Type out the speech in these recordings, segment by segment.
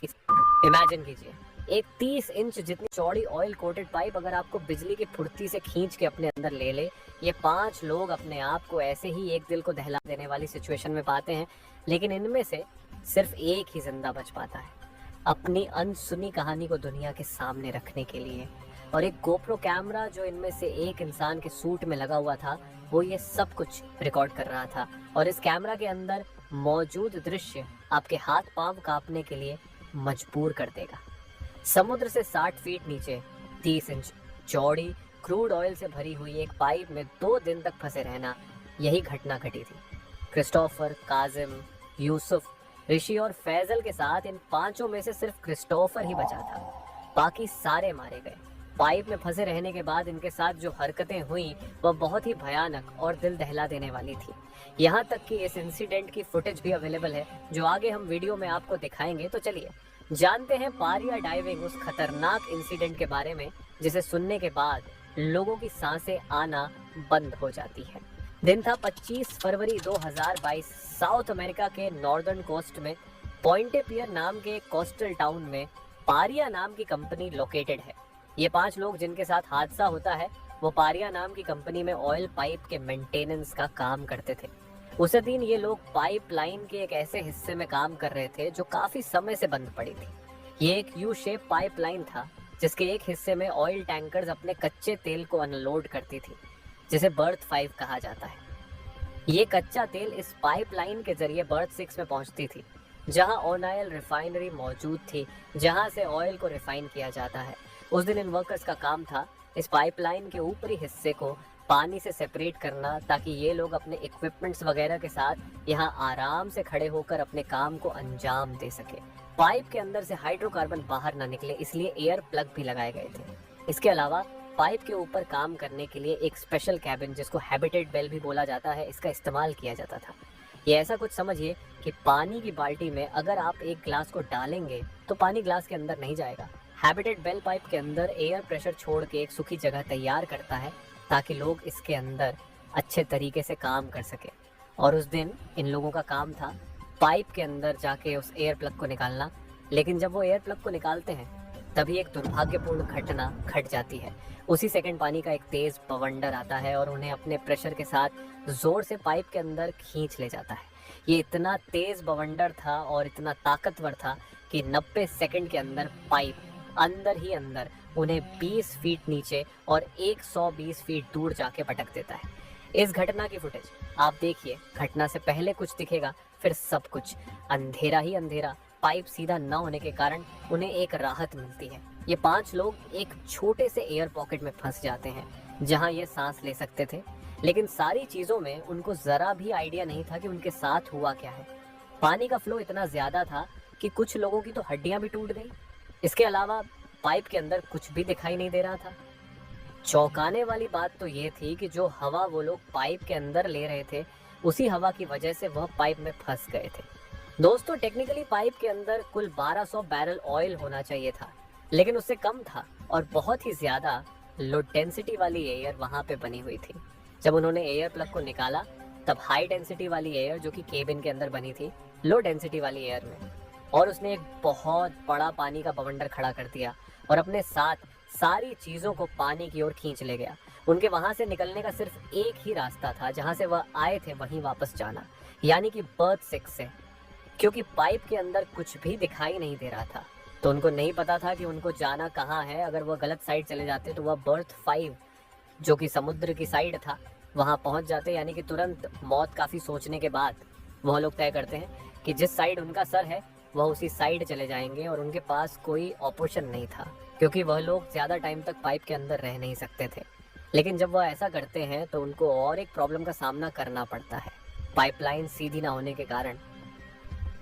Imagine कीजिए, एक 30 inch जितनी चौड़ी ऑयल कोटेड पाइप अगर आपको बिजली की फुर्ती से खींच के अपने अंदर ले ले। ये 5 लोग अपने आप को ऐसे ही एक दिल को दहला देने वाली सिचुएशन में पाते हैं, लेकिन इनमें से सिर्फ एक ही जिंदा बच पाता है अपनी अनसुनी कहानी को दुनिया के सामने रखने के लिए। और एक गोप्रो कैमरा जो इनमें से एक इंसान के सूट में लगा हुआ था, वो ये सब कुछ रिकॉर्ड कर रहा था। और इस कैमरा के अंदर मौजूद दृश्य आपके हाथ पांव कांपने के लिए मजबूर कर देगा। समुद्र से 60 फीट नीचे 30 इंच चौड़ी क्रूड ऑयल से भरी हुई एक पाइप में 2 दिन तक फंसे रहना, यही घटना घटी थी। क्रिस्टोफर, काजिम, यूसुफ, ऋषि और फैजल के साथ इन 5 में से सिर्फ क्रिस्टोफर ही बचा था, बाकी सारे मारे गए। पाइप में फंसे रहने के बाद इनके साथ जो हरकतें हुई वह बहुत ही भयानक और दिल दहला देने वाली थी। यहाँ तक कि इस इंसिडेंट की फुटेज भी अवेलेबल है, जो आगे हम वीडियो में आपको दिखाएंगे। तो चलिए जानते हैं पारिया डाइविंग उस खतरनाक इंसिडेंट के बारे में, जिसे सुनने के बाद लोगों की सांसें आना बंद हो जाती है। दिन था 25 फरवरी 2022। साउथ अमेरिका के नॉर्दर्न कोस्ट में पॉइंटे पियर नाम के कोस्टल टाउन में पारिया नाम की कंपनी लोकेटेड है। ये 5 लोग जिनके साथ हादसा होता है, वो पारिया नाम की कंपनी में ऑयल पाइप के मेंटेनेंस का काम करते थे। उसी दिन ये लोग पाइप लाइन के एक ऐसे हिस्से में काम कर रहे थे जो काफी समय से बंद पड़ी थी। ये एक यू शेप पाइप लाइन था, जिसके एक हिस्से में ऑयल टैंकर्स अपने कच्चे तेल को अनलोड करती थी, जिसे बर्थ 5 कहा जाता है। ये कच्चा तेल इस पाइप लाइन के जरिए बर्थ 6 में पहुंचती थी, जहां ऑनायल रिफाइनरी मौजूद थी, जहां से ऑयल को रिफाइन किया जाता है। उस दिन इन वर्कर्स का काम था इस पाइपलाइन के ऊपरी हिस्से को पानी से सेपरेट करना, ताकि ये लोग अपने इक्विपमेंट्स वगैरह के साथ यहाँ आराम से खड़े होकर अपने काम को अंजाम दे सके। पाइप के अंदर से हाइड्रोकार्बन बाहर ना निकले, इसलिए एयर प्लग भी लगाए गए थे। इसके अलावा पाइप के ऊपर काम करने के लिए एक स्पेशल कैबिन, जिसको हैबिटेट बेल भी बोला जाता है, इसका इस्तेमाल किया जाता था। ये ऐसा कुछ समझिए कि पानी की बाल्टी में अगर आप एक ग्लास को डालेंगे तो पानी ग्लास के अंदर नहीं जाएगा। हैबिटेट बेल पाइप के अंदर एयर प्रेशर छोड़ के एक सूखी जगह तैयार करता है, ताकि लोग इसके अंदर अच्छे तरीके से काम कर सके। और उस दिन इन लोगों का काम था पाइप के अंदर जाके उस एयर प्लग को निकालना। लेकिन जब वो एयर प्लग को निकालते हैं, तभी एक दुर्भाग्यपूर्ण घटना घट जाती है। उसी सेकंड पानी का एक तेज बवंडर आता है और उन्हें अपने प्रेशर के साथ जोर से पाइप के अंदर खींच ले जाता है। ये इतना तेज बवंडर था और इतना ताकतवर था कि 90 सेकंड के अंदर पाइप अंदर ही अंदर उन्हें 20 फीट नीचे और 120 फीट दूर जाके पटक देता है। इस घटना की फुटेज आप देखिए। घटना से पहले कुछ दिखेगा, फिर सब कुछ अंधेरा ही अंधेरा। पाइप सीधा न होने के कारण उन्हें एक राहत मिलती है। ये 5 लोग एक छोटे से एयर पॉकेट में फंस जाते हैं, जहां ये सांस ले सकते थे। लेकिन सारी चीजों में उनको जरा भी आइडिया नहीं था कि उनके साथ हुआ क्या है। पानी का फ्लो इतना ज्यादा था कि कुछ लोगों की तो हड्डियां भी टूट गई। इसके अलावा पाइप के अंदर कुछ भी दिखाई नहीं दे रहा था। चौंकाने वाली बात तो ये थी कि जो हवा वो लोग पाइप के अंदर ले रहे थे, उसी हवा की वजह से वह पाइप में फंस गए थे। दोस्तों, टेक्निकली पाइप के अंदर कुल 1200 बैरल ऑयल होना चाहिए था, लेकिन उससे कम था और बहुत ही ज्यादा लो डेंसिटी वाली एयर वहां पे बनी हुई थी। जब उन्होंने एयर प्लग को निकाला, तब हाई डेंसिटी वाली एयर जो कि केबिन के अंदर बनी थी, लो डेंसिटी वाली एयर में, और उसने एक बहुत बड़ा पानी का बवंडर खड़ा कर दिया और अपने साथ सारी चीजों को पानी की ओर खींच ले गया। उनके वहां से निकलने का सिर्फ एक ही रास्ता था, जहां से वह आए थे वहीं वापस जाना, यानी कि बर्थ 6 से। क्योंकि पाइप के अंदर कुछ भी दिखाई नहीं दे रहा था, तो उनको नहीं पता था कि उनको जाना कहाँ है। अगर वह गलत साइड चले जाते तो वह बर्थ 5, जो कि समुद्र की साइड था, वहां पहुंच जाते। यानी कि तुरंत मौत। काफी सोचने के बाद वह लोग तय करते हैं कि जिस साइड उनका सर है वह उसी साइड चले जाएंगे, और उनके पास कोई ऑप्शन नहीं था, क्योंकि वह लोग ज़्यादा टाइम तक पाइप के अंदर रह नहीं सकते थे। लेकिन जब वह ऐसा करते हैं तो उनको और एक प्रॉब्लम का सामना करना पड़ता है। पाइपलाइन सीधी ना होने के कारण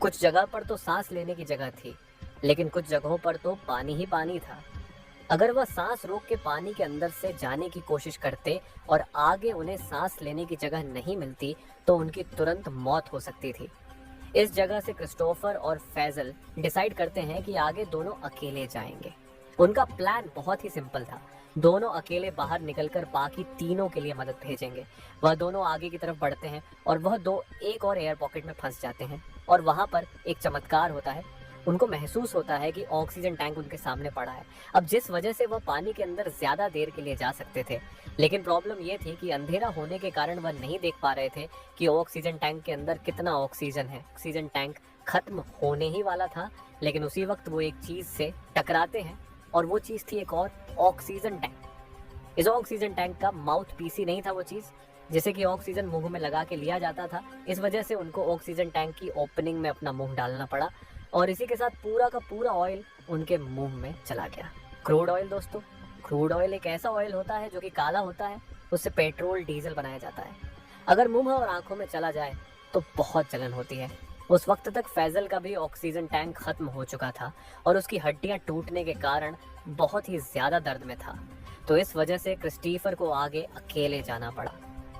कुछ जगह पर तो सांस लेने की जगह थी, लेकिन कुछ जगहों पर तो पानी ही पानी था। अगर वह सांस रोक के पानी के अंदर से जाने की कोशिश करते और आगे उन्हें सांस लेने की जगह नहीं मिलती, तो उनकी तुरंत मौत हो सकती थी। इस जगह से क्रिस्टोफर और फैजल डिसाइड करते हैं कि आगे दोनों अकेले जाएंगे। उनका प्लान बहुत ही सिंपल था। दोनों अकेले बाहर निकलकर बाकी तीनों के लिए मदद भेजेंगे। वह दोनों आगे की तरफ बढ़ते हैं और वह दो एक और एयर पॉकेट में फंस जाते हैं, और वहां पर एक चमत्कार होता है। उनको महसूस होता है कि ऑक्सीजन टैंक उनके सामने पड़ा है। अब जिस वजह से वह पानी के अंदर ज़्यादा देर के लिए जा सकते थे, लेकिन प्रॉब्लम ये थी कि अंधेरा होने के कारण वह नहीं देख पा रहे थे कि ऑक्सीजन टैंक के अंदर कितना ऑक्सीजन है। ऑक्सीजन टैंक खत्म होने ही वाला था, लेकिन उसी वक्त वो एक चीज़ से टकराते हैं और वो चीज़ थी एक और ऑक्सीजन टैंक। इस ऑक्सीजन टैंक का माउथ पीस ही नहीं था वो चीज़ जिसे कि ऑक्सीजन मुंह में लगा के लिया जाता था। इस वजह से उनको ऑक्सीजन टैंक की ओपनिंग में अपना मुंह डालना पड़ा और इसी के साथ पूरा का पूरा ऑयल उनके मुंह में चला गया। क्रूड ऑयल दोस्तों, क्रूड ऑयल एक ऐसा ऑयल होता है जो कि काला होता है, उससे पेट्रोल डीजल बनाया जाता है। अगर मुंह और आंखों में चला जाए तो बहुत जलन होती है। उस वक्त तक फैजल का भी ऑक्सीजन टैंक खत्म हो चुका था और उसकी हड्डियां टूटने के कारण बहुत ही ज्यादा दर्द में था। तो इस वजह से क्रिस्टीफर को आगे अकेले जाना पड़ा।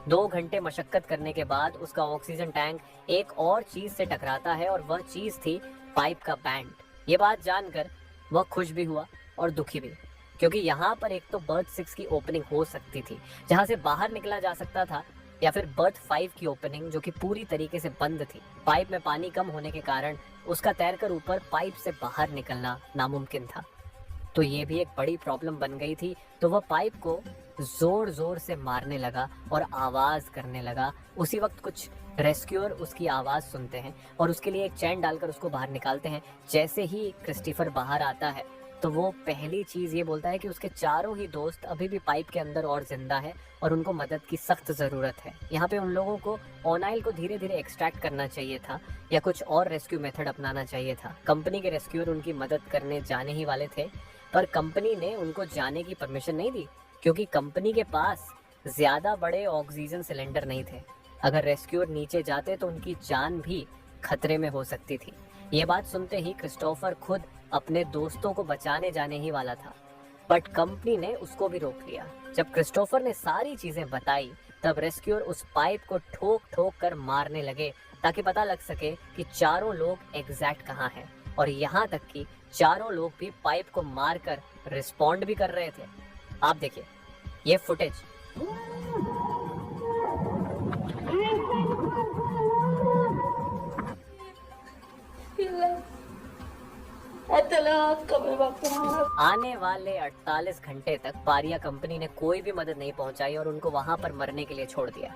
2 घंटे मशक्कत करने के बाद उसका ऑक्सीजन टैंक एक और चीज से टकराता है और वह चीज थी पाइप का बैंड। ये बात जानकर वह खुश भी हुआ और दुखी भी, क्योंकि यहाँ पर एक तो बर्थ 6 की ओपनिंग हो सकती थी जहाँ से बाहर निकला जा सकता था, या फिर बर्थ 5 की ओपनिंग जो कि पूरी तरीके से बंद थी। पाइप में पानी कम होने के कारण उसका तैरकर ऊपर पाइप से बाहर निकलना नामुमकिन था। तो ये भी एक बड़ी प्रॉब्लम बन गई थी। तो वह पाइप को जोर जोर से मारने लगा और आवाज करने लगा। उसी वक्त कुछ रेस्क्यूअर उसकी आवाज सुनते हैं और उसके लिए एक चैन डालकर उसको बाहर निकालते हैं। जैसे ही क्रिस्टीफर बाहर आता है तो वो पहली चीज ये बोलता है कि उसके चारों ही दोस्त अभी भी पाइप के अंदर और जिंदा है और उनको मदद की सख्त जरूरत है। यहाँ पे उन लोगों को ओनाइल को धीरे धीरे एक्सट्रैक्ट करना चाहिए था या कुछ और रेस्क्यू मेथड अपनाना चाहिए था। कंपनी के रेस्क्यूअर उनकी मदद करने जाने ही वाले थे, पर कंपनी ने उनको जाने की परमिशन नहीं दी, क्योंकि कंपनी के पास ज्यादा बड़े ऑक्सीजन सिलेंडर नहीं थे। अगर रेस्क्यूअर नीचे जाते तो उनकी जान भी खतरे में हो सकती थी। ये बात सुनते ही क्रिस्टोफर खुद अपने दोस्तों को बचाने जाने ही वाला था, बट कंपनी ने उसको भी रोक लिया। जब क्रिस्टोफर ने सारी चीजें बताई तब रेस्क्यूअर उस पाइप को ठोक ठोक कर मारने लगे ताकि पता लग सके कि चारों लोग एग्जैक्ट कहाँ हैं, और यहाँ तक कि चारों लोग भी पाइप को मारकर रिस्पॉन्ड भी कर रहे थे। आप देखिए ये फुटेज। आने वाले 48 घंटे तक पारिया कंपनी ने कोई भी मदद नहीं पहुंचाई और उनको वहां पर मरने के लिए छोड़ दिया।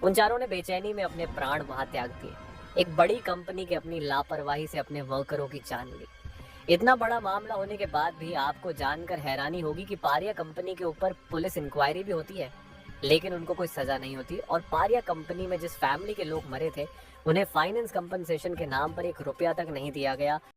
उन चारों ने बेचैनी में अपने प्राण वहां त्याग दिए। एक बड़ी कंपनी के अपनी लापरवाही से अपने वर्करों की जान ली। इतना बड़ा मामला होने के बाद भी आपको जानकर हैरानी होगी कि पारिया कंपनी के ऊपर पुलिस इंक्वायरी भी होती है, लेकिन उनको कोई सजा नहीं होती। और पारिया कंपनी में जिस फैमिली के लोग मरे थे उन्हें फाइनेंस कंपनसेशन के नाम पर 1 रुपया तक नहीं दिया गया।